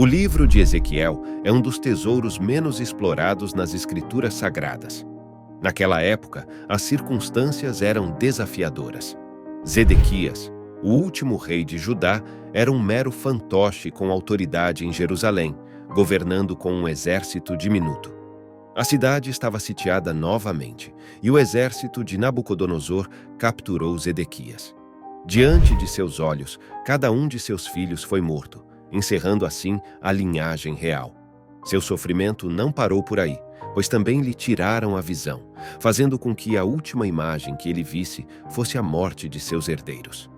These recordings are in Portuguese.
O livro de Ezequiel é um dos tesouros menos explorados nas escrituras sagradas. Naquela época, as circunstâncias eram desafiadoras. Zedequias, o último rei de Judá, era um mero fantoche com autoridade em Jerusalém, governando com um exército diminuto. A cidade estava sitiada novamente, e o exército de Nabucodonosor capturou Zedequias. Diante de seus olhos, cada um de seus filhos foi morto, encerrando assim a linhagem real. Seu sofrimento não parou por aí, pois também lhe tiraram a visão, fazendo com que a última imagem que ele visse fosse a morte de seus herdeiros.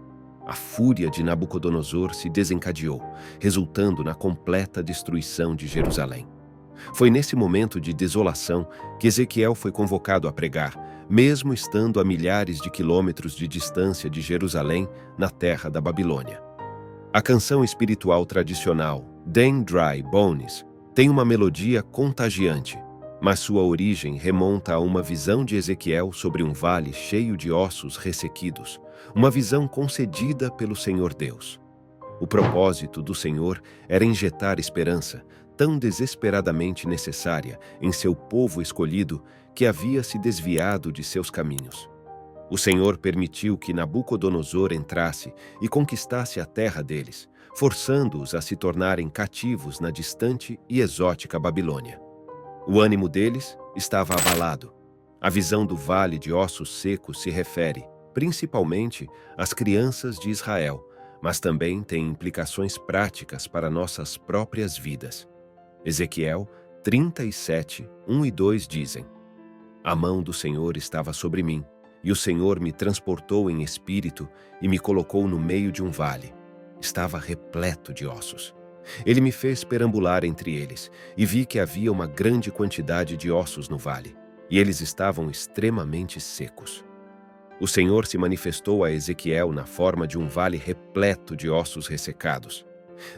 A fúria de Nabucodonosor se desencadeou, resultando na completa destruição de Jerusalém. Foi nesse momento de desolação que Ezequiel foi convocado a pregar, mesmo estando a milhares de quilômetros de distância de Jerusalém, na terra da Babilônia. A canção espiritual tradicional, Them Dry Bones, tem uma melodia contagiante, mas sua origem remonta a uma visão de Ezequiel sobre um vale cheio de ossos ressequidos, uma visão concedida pelo Senhor Deus. O propósito do Senhor era injetar esperança, tão desesperadamente necessária em seu povo escolhido que havia se desviado de seus caminhos. O Senhor permitiu que Nabucodonosor entrasse e conquistasse a terra deles, forçando-os a se tornarem cativos na distante e exótica Babilônia. O ânimo deles estava abalado. A visão do vale de ossos secos se refere, principalmente, às crianças de Israel, mas também tem implicações práticas para nossas próprias vidas. Ezequiel 37, 1 e 2 dizem: A mão do Senhor estava sobre mim, e o Senhor me transportou em espírito e me colocou no meio de um vale. Estava repleto de ossos. Ele me fez perambular entre eles, e vi que havia uma grande quantidade de ossos no vale, e eles estavam extremamente secos. O Senhor se manifestou a Ezequiel na forma de um vale repleto de ossos ressecados.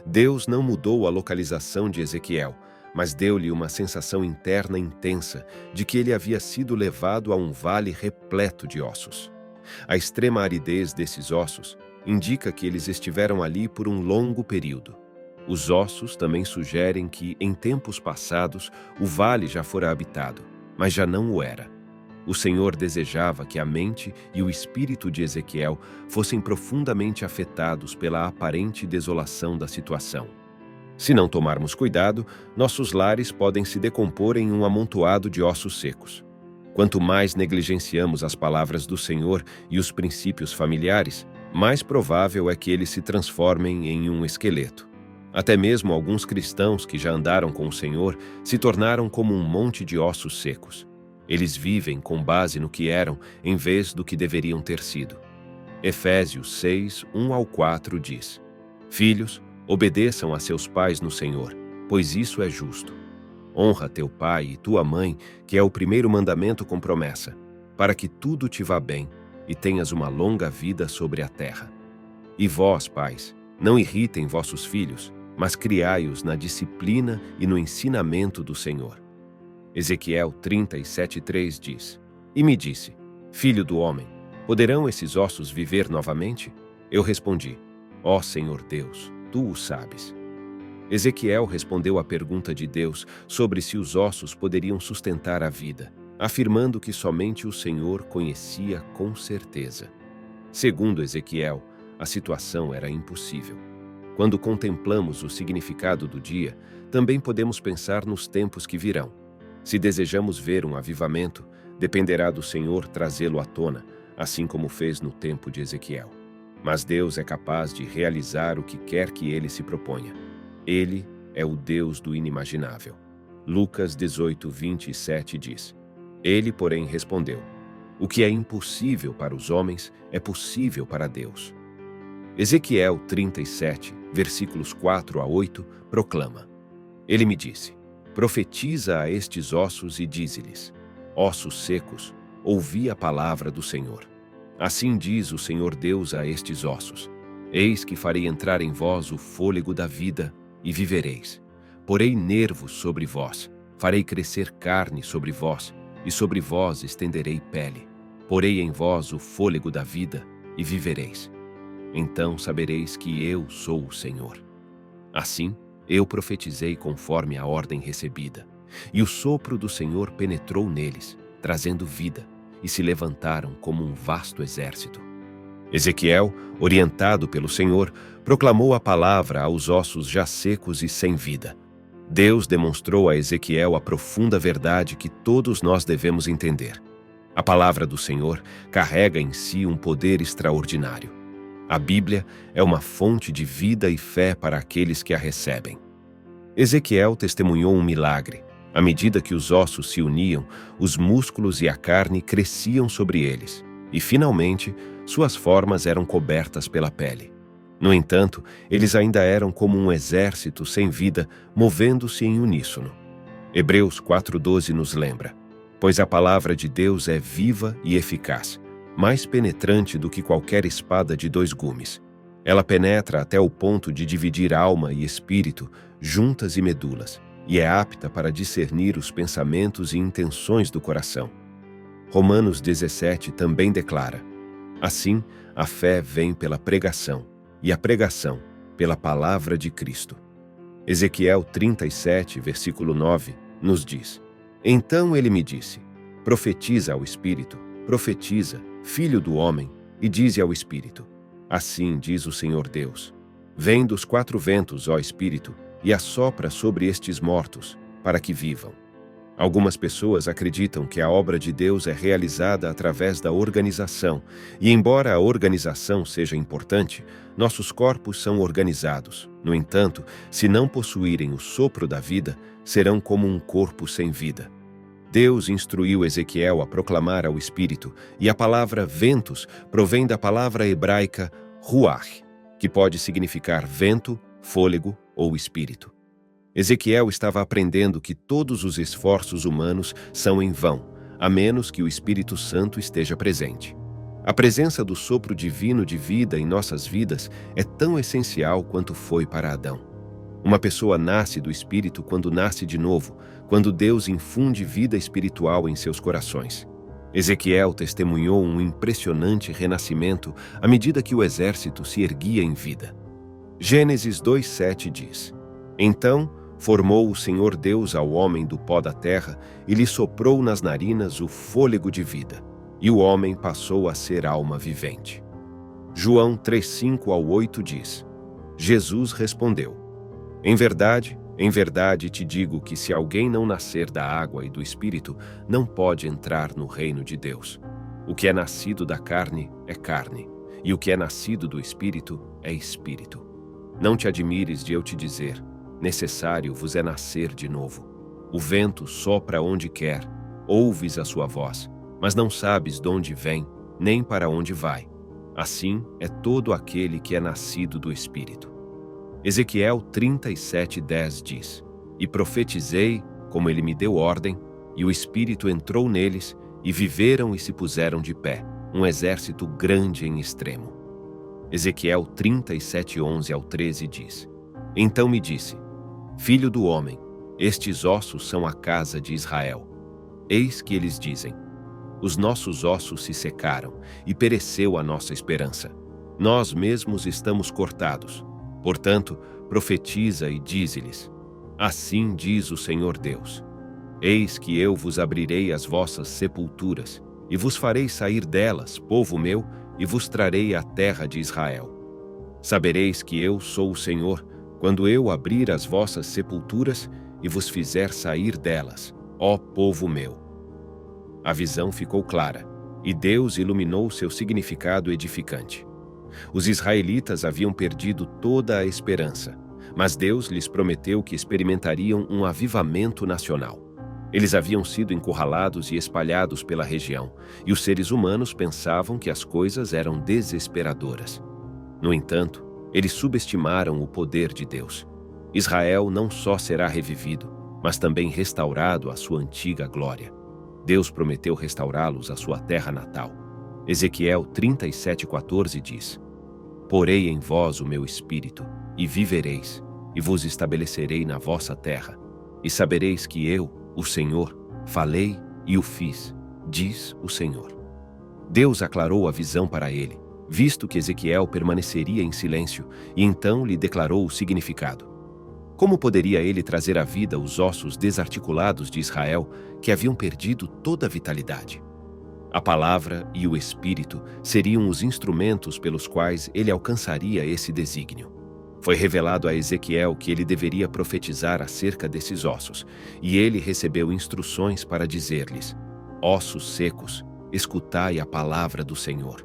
Deus não mudou a localização de Ezequiel, mas deu-lhe uma sensação interna intensa de que ele havia sido levado a um vale repleto de ossos. A extrema aridez desses ossos indica que eles estiveram ali por um longo período. Os ossos também sugerem que, em tempos passados, o vale já fora habitado, mas já não o era. O Senhor desejava que a mente e o espírito de Ezequiel fossem profundamente afetados pela aparente desolação da situação. Se não tomarmos cuidado, nossos lares podem se decompor em um amontoado de ossos secos. Quanto mais negligenciamos as palavras do Senhor e os princípios familiares, mais provável é que eles se transformem em um esqueleto. Até mesmo alguns cristãos que já andaram com o Senhor se tornaram como um monte de ossos secos. Eles vivem com base no que eram, em vez do que deveriam ter sido. Efésios 6, 1 ao 4 diz: Filhos, obedeçam a seus pais no Senhor, pois isso é justo. Honra teu pai e tua mãe, que é o primeiro mandamento com promessa, para que tudo te vá bem e tenhas uma longa vida sobre a terra. E vós, pais, não irritem vossos filhos, mas criai-os na disciplina e no ensinamento do Senhor. Ezequiel 37:3 diz: E me disse: Filho do homem, poderão esses ossos viver novamente? Eu respondi: Ó Senhor Deus, tu o sabes. Ezequiel respondeu à pergunta de Deus sobre se os ossos poderiam sustentar a vida, afirmando que somente o Senhor conhecia com certeza. Segundo Ezequiel, a situação era impossível. Quando contemplamos o significado do dia, também podemos pensar nos tempos que virão. Se desejamos ver um avivamento, dependerá do Senhor trazê-lo à tona, assim como fez no tempo de Ezequiel. Mas Deus é capaz de realizar o que quer que ele se proponha. Ele é o Deus do inimaginável. Lucas 18:27 diz: Ele, porém, respondeu: O que é impossível para os homens é possível para Deus. Ezequiel 37, versículos 4 a 8, proclama: Ele me disse: Profetiza a estes ossos e dize-lhes: Ossos secos, ouvi a palavra do Senhor. Assim diz o Senhor Deus a estes ossos: Eis que farei entrar em vós o fôlego da vida, e vivereis. Porei nervos sobre vós, farei crescer carne sobre vós, e sobre vós estenderei pele. Porei em vós o fôlego da vida, e vivereis. Então sabereis que eu sou o Senhor. Assim, Eu profetizei conforme a ordem recebida, e o sopro do Senhor penetrou neles, trazendo vida, e se levantaram como um vasto exército. Ezequiel, orientado pelo Senhor, proclamou a palavra aos ossos já secos e sem vida. Deus demonstrou a Ezequiel a profunda verdade que todos nós devemos entender. A palavra do Senhor carrega em si um poder extraordinário. A Bíblia é uma fonte de vida e fé para aqueles que a recebem. Ezequiel testemunhou um milagre. À medida que os ossos se uniam, os músculos e a carne cresciam sobre eles, e, finalmente, suas formas eram cobertas pela pele. No entanto, eles ainda eram como um exército sem vida, movendo-se em uníssono. Hebreus 4:12 nos lembra: pois a palavra de Deus é viva e eficaz, mais penetrante do que qualquer espada de 2 gumes. Ela penetra até o ponto de dividir alma e espírito, juntas e medulas, e é apta para discernir os pensamentos e intenções do coração. Romanos 17 também declara: assim, a fé vem pela pregação, e a pregação pela palavra de Cristo. Ezequiel 37, versículo 9, nos diz: então ele me disse: profetiza ao Espírito, profetiza, filho do homem, e dize ao Espírito: assim diz o Senhor Deus: vem dos 4 ventos, ó Espírito, e assopra sobre estes mortos, para que vivam. Algumas pessoas acreditam que a obra de Deus é realizada através da organização, e embora a organização seja importante, nossos corpos são organizados. No entanto, se não possuírem o sopro da vida, serão como um corpo sem vida. Deus instruiu Ezequiel a proclamar ao Espírito, e a palavra ventos provém da palavra hebraica ruach, que pode significar vento, fôlego ou espírito. Ezequiel estava aprendendo que todos os esforços humanos são em vão, a menos que o Espírito Santo esteja presente. A presença do sopro divino de vida em nossas vidas é tão essencial quanto foi para Adão. Uma pessoa nasce do Espírito quando nasce de novo, quando Deus infunde vida espiritual em seus corações. Ezequiel testemunhou um impressionante renascimento à medida que o exército se erguia em vida. Gênesis 2:7 diz: então formou o Senhor Deus ao homem do pó da terra e lhe soprou nas narinas o fôlego de vida, e o homem passou a ser alma vivente. João 3:5-8 diz: Jesus respondeu: em verdade te digo que se alguém não nascer da água e do Espírito, não pode entrar no reino de Deus. O que é nascido da carne é carne, e o que é nascido do Espírito é espírito. Não te admires de eu te dizer: necessário vos é nascer de novo. O vento sopra onde quer, ouves a sua voz, mas não sabes de onde vem, nem para onde vai. Assim é todo aquele que é nascido do Espírito. Ezequiel 37:10 diz: e profetizei, como ele me deu ordem, e o Espírito entrou neles, e viveram e se puseram de pé, um exército grande em extremo. Ezequiel 37:11-13 diz: então me disse: filho do homem, estes ossos são a casa de Israel. Eis que eles dizem: os nossos ossos se secaram, e pereceu a nossa esperança. Nós mesmos estamos cortados. Portanto, profetiza e dize-lhes: assim diz o Senhor Deus: eis que eu vos abrirei as vossas sepulturas, e vos farei sair delas, povo meu, e vos trarei à terra de Israel. Sabereis que eu sou o Senhor, quando eu abrir as vossas sepulturas e vos fizer sair delas, ó povo meu. A visão ficou clara, e Deus iluminou seu significado edificante. Os israelitas haviam perdido toda a esperança, mas Deus lhes prometeu que experimentariam um avivamento nacional. Eles haviam sido encurralados e espalhados pela região, e os seres humanos pensavam que as coisas eram desesperadoras. No entanto, eles subestimaram o poder de Deus. Israel não só será revivido, mas também restaurado à sua antiga glória. Deus prometeu restaurá-los à sua terra natal. Ezequiel 37:14 diz: porei em vós o meu espírito, e vivereis, e vos estabelecerei na vossa terra, e sabereis que eu, o Senhor, falei e o fiz, diz o Senhor. Deus aclarou a visão para ele, visto que Ezequiel permaneceria em silêncio, e então lhe declarou o significado. Como poderia ele trazer à vida os ossos desarticulados de Israel, que haviam perdido toda a vitalidade? A palavra e o Espírito seriam os instrumentos pelos quais ele alcançaria esse desígnio. Foi revelado a Ezequiel que ele deveria profetizar acerca desses ossos, e ele recebeu instruções para dizer-lhes: ossos secos, escutai a palavra do Senhor.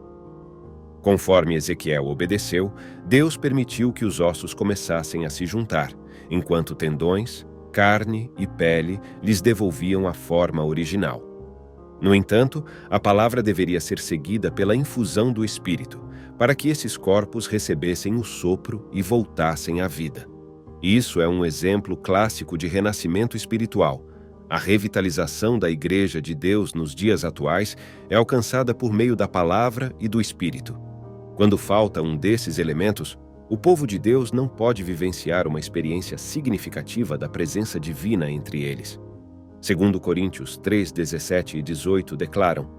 Conforme Ezequiel obedeceu, Deus permitiu que os ossos começassem a se juntar, enquanto tendões, carne e pele lhes devolviam a forma original. No entanto, a palavra deveria ser seguida pela infusão do Espírito, para que esses corpos recebessem o sopro e voltassem à vida. Isso é um exemplo clássico de renascimento espiritual. A revitalização da Igreja de Deus nos dias atuais é alcançada por meio da palavra e do Espírito. Quando falta um desses elementos, o povo de Deus não pode vivenciar uma experiência significativa da presença divina entre eles. Segundo Coríntios 3, 17 e 18 declaram: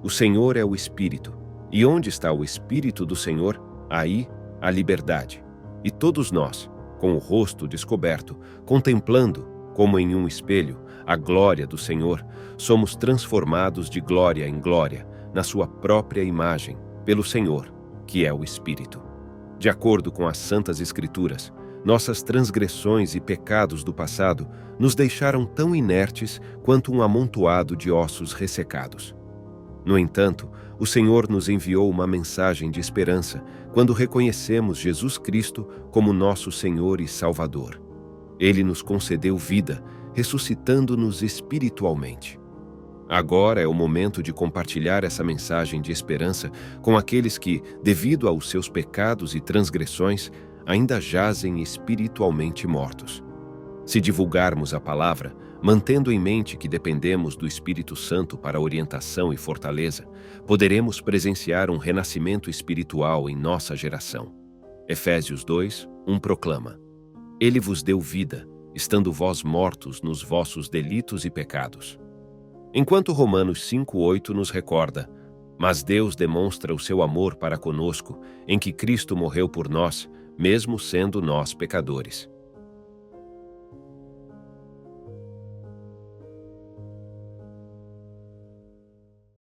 o Senhor é o Espírito, e onde está o Espírito do Senhor, aí a liberdade. E todos nós, com o rosto descoberto, contemplando, como em um espelho, a glória do Senhor, somos transformados de glória em glória, na sua própria imagem, pelo Senhor, que é o Espírito. De acordo com as Santas Escrituras, nossas transgressões e pecados do passado nos deixaram tão inertes quanto um amontoado de ossos ressecados. No entanto, o Senhor nos enviou uma mensagem de esperança quando reconhecemos Jesus Cristo como nosso Senhor e Salvador. Ele nos concedeu vida, ressuscitando-nos espiritualmente. Agora é o momento de compartilhar essa mensagem de esperança com aqueles que, devido aos seus pecados e transgressões, ainda jazem espiritualmente mortos. Se divulgarmos a palavra, mantendo em mente que dependemos do Espírito Santo para orientação e fortaleza, poderemos presenciar um renascimento espiritual em nossa geração. Efésios 2, 1 proclama: Ele vos deu vida, estando vós mortos nos vossos delitos e pecados. Enquanto Romanos 5:8 nos recorda: mas Deus demonstra o seu amor para conosco, em que Cristo morreu por nós, mesmo sendo nós pecadores.